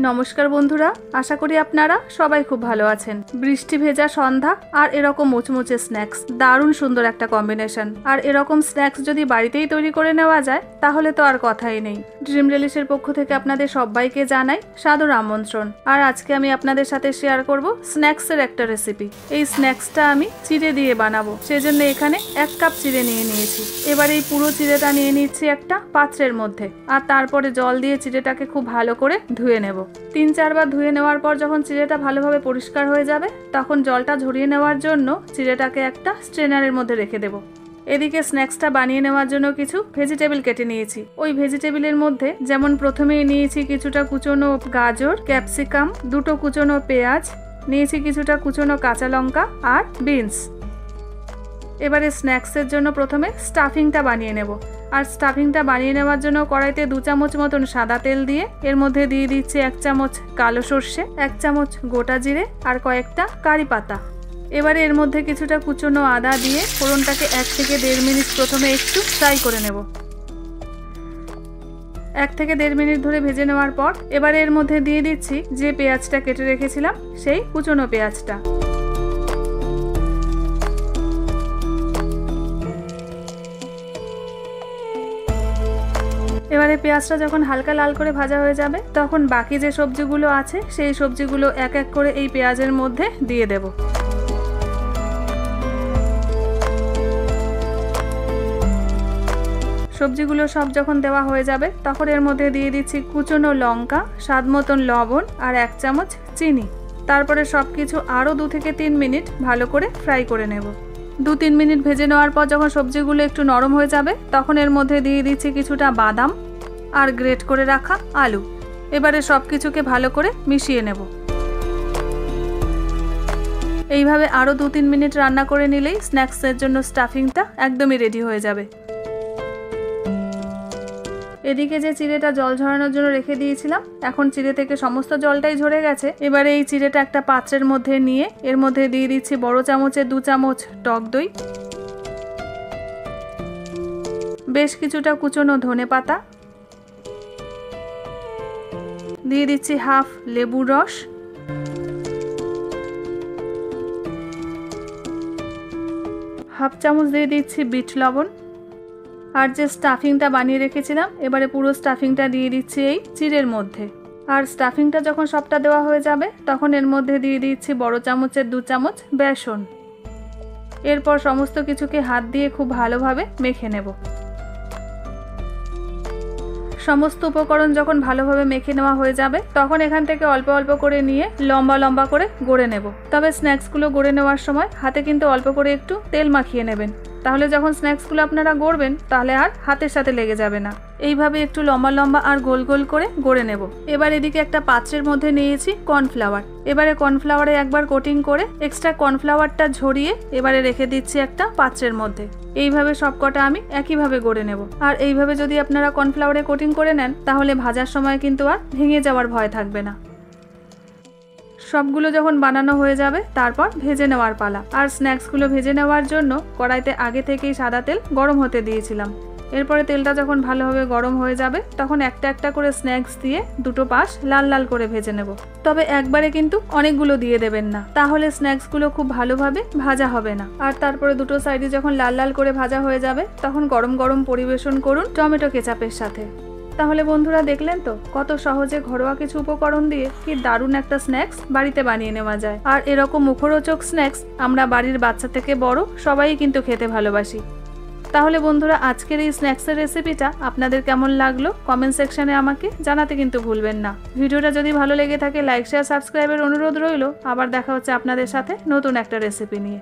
নমস্কার বন্ধুরা, আশা করি আপনারা সবাই খুব ভালো আছেন। বৃষ্টি ভেজা সন্ধ্যা আর এরকম মুচমুচে স্ন্যাক্স, দারুণ সুন্দর একটা কম্বিনেশন। আর এরকম স্ন্যাক্স যদি বাড়িতেই তৈরি করে নেওয়া যায় তাহলে তো আর কথাই নেই। ড্রিম রেলিশের পক্ষ থেকে আপনাদের সবাইকে জানাই সাদর আমন্ত্রণ। আর আজকে আমি আপনাদের সাথে শেয়ার করব স্ন্যাক্সের একটা রেসিপি। এই স্ন্যাক্সটা আমি চিড়ে দিয়ে বানাবো, সেজন্য এখানে 1 কাপ চিড়ে নিয়ে নিয়েছি। এবার এই পুরো চিড়েটা নিয়ে নিচ্ছি একটা পাত্রের মধ্যে, আর তারপরে জল দিয়ে চিড়েটাকে খুব ভালো করে ধুয়ে নেব। 3-4 বার ধুয়ে নেওয়ার পর যখন চিড়েটা ভালোভাবে পরিষ্কার হয়ে যাবে তখন জলটা ঝরিয়ে নেওয়ার জন্য চিড়েটাকে একটা স্ট্রেনারের মধ্যে রেখে দেব। এদিকে স্ন্যাক্সটা বানিয়ে নেওয়ার জন্য কিছু ভেজিটেবল কেটে নিয়েছি। ওই ভেজিটেবলের মধ্যে যেমন প্রথমেই নিয়েছি কিছুটা কুচনো গাজর, ক্যাপসিকাম, 2টো কুচনো পেঁয়াজ, নিয়েছি কিছুটা কুচনো কাঁচা লঙ্কা আর বিনস। এবারে স্ন্যাক্সের জন্য প্রথমে স্টাফিংটা বানিয়ে নেব। আর স্টাফিংটা বানিয়ে নেওয়ার জন্য কড়াইতে 2 চামচ মতন সাদা তেল দিয়ে এর মধ্যে দিয়ে দিচ্ছি 1 চামচ কালো সর্ষে, 1 চামচ গোটা জিরে আর কয়েকটা কারি পাতা। এবারে এর মধ্যে কিছুটা কুচনো আদা দিয়ে ফোড়নটাকে 1 থেকে 1.5 মিনিট প্রথমে একটু ফ্রাই করে নেব। 1 থেকে 1.5 মিনিট ধরে ভেজে নেওয়ার পর এবারে এর মধ্যে দিয়ে দিচ্ছি যে পেঁয়াজটা কেটে রেখেছিলাম, সেই কুচনো পেঁয়াজটা। এবারে পেঁয়াজটা যখন হালকা লাল করে ভাজা হয়ে যাবে তখন বাকি যে সবজিগুলো আছে সেই সবজিগুলো এক এক করে এই পেঁয়াজের মধ্যে দিয়ে দেব। সবজিগুলো সব যখন দেওয়া হয়ে যাবে তখন এর মধ্যে দিয়ে দিচ্ছি কুচনো লঙ্কা, স্বাদ মতন লবণ আর 1 চামচ চিনি। তারপরে সব কিছু আরও 2 থেকে 3 মিনিট ভালো করে ফ্রাই করে নেব। 2-3 মিনিট ভেজে নেওয়ার পর যখন সবজিগুলো একটু নরম হয়ে যাবে তখন এর মধ্যে দিয়ে দিচ্ছি কিছুটা বাদাম আর গ্রেট করে রাখা আলু। এবারে সব কিছুকে ভালো করে মিশিয়ে নেব। এইভাবে আরও 2-3 মিনিট রান্না করে নিলেই স্ন্যাক্সের জন্য স্টাফিংটা একদমই রেডি হয়ে যাবে। এদিকে যে চিড়েটা জল ঝরানোর জন্য রেখে দিয়েছিলাম, এখন চিড়ে থেকে সমস্ত জলটাই ঝরে গেছে। এবারে এই চিড়েটা একটা পাত্রের মধ্যে নিয়ে এর মধ্যে দিয়ে দিচ্ছি বড় চামচের 2 চামচ টক দই, বেশ কিছুটা কুচনো ধনেপাতা, দিয়ে দিচ্ছি হাফ লেবুর রস, হাফ চামচ দিয়ে দিচ্ছি বিট লবণ। আর যে স্টাফিংটা বানিয়ে রেখেছিলাম এবারে পুরো স্টাফিংটা দিয়ে দিচ্ছি এই চিড়ের মধ্যে। আর স্টাফিংটা যখন সবটা দেওয়া হয়ে যাবে তখন এর মধ্যে দিয়ে দিচ্ছি বড় চামচের 2 চামচ বেসন। এরপর সমস্ত কিছুকে হাত দিয়ে খুব ভালোভাবে মেখে নেব। সমস্ত উপকরণ যখন ভালোভাবে মেখে নেওয়া হয়ে যাবে তখন এখান থেকে অল্প অল্প করে নিয়ে লম্বা লম্বা করে গড়ে নেব। তবে স্ন্যাক্সগুলো গড়ে নেওয়ার সময় হাতে কিন্তু অল্প করে একটু তেল মাখিয়ে নেবেন, তাহলে যখন স্ন্যাক্সগুলো আপনারা গড়বেন তাহলে আর হাতের সাথে লেগে যাবে না। এইভাবে একটু লম্বা লম্বা আর গোল গোল করে গড়ে নেব। এবার এদিকে একটা পাত্রের মধ্যে নিয়েছি কর্নফ্লাওয়ার। এবারে কর্নফ্লাওয়ারে একবার কোটিং করে এক্সট্রা কর্নফ্লাওয়ারটা ঝরিয়ে এবারে রেখে দিচ্ছি একটা পাত্রের মধ্যে। এইভাবে সবকটা আমি একইভাবে গড়ে নেব। আর এইভাবে যদি আপনারা কর্নফ্লাওয়ারে কোটিং করে নেন তাহলে ভাজার সময় কিন্তু আর ভেঙে যাওয়ার ভয় থাকবে না। সবগুলো যখন বানানো হয়ে যাবে তারপর ভেজে নেওয়ার পালা। আর স্ন্যাক্সগুলো ভেজে নেওয়ার জন্য কড়াইতে আগে থেকেই সাদা তেল গরম হতে দিয়েছিলাম। এরপরে তেলটা যখন ভালোভাবে গরম হয়ে যাবে তখন একটা একটা করে স্ন্যাক্স দিয়ে 2টো পাশ লাল লাল করে ভেজে নেব। তবে একবারে কিন্তু অনেকগুলো দিয়ে দেবেন না, তাহলে স্ন্যাক্সগুলো খুব ভালোভাবে ভাজা হবে না। আর তারপরে 2টো সাইডে যখন লাল লাল করে ভাজা হয়ে যাবে তখন গরম গরম পরিবেশন করুন টমেটো কেচাপের সাথে। তাহলে বন্ধুরা দেখলেন তো কত সহজে ঘরোয়া কিছু উপকরণ দিয়ে কি দারুণ একটা স্ন্যাক্স বাড়িতে বানিয়ে নেওয়া যায়। আর এরকম মুখরোচক স্ন্যাক্স আমরা বাড়ির বাচ্চা থেকে বড় সবাই কিন্তু খেতে ভালোবাসি। তাহলে বন্ধুরা আজকের এই স্ন্যাক্সের রেসিপিটা আপনাদের কেমন লাগলো কমেন্ট সেকশনে আমাকে জানাতে কিন্তু ভুলবেন না। ভিডিওটা যদি ভালো লেগে থাকে লাইক শেয়ার সাবস্ক্রাইবের অনুরোধ রইল। আবার দেখা হচ্ছে আপনাদের সাথে নতুন একটা রেসিপি নিয়ে।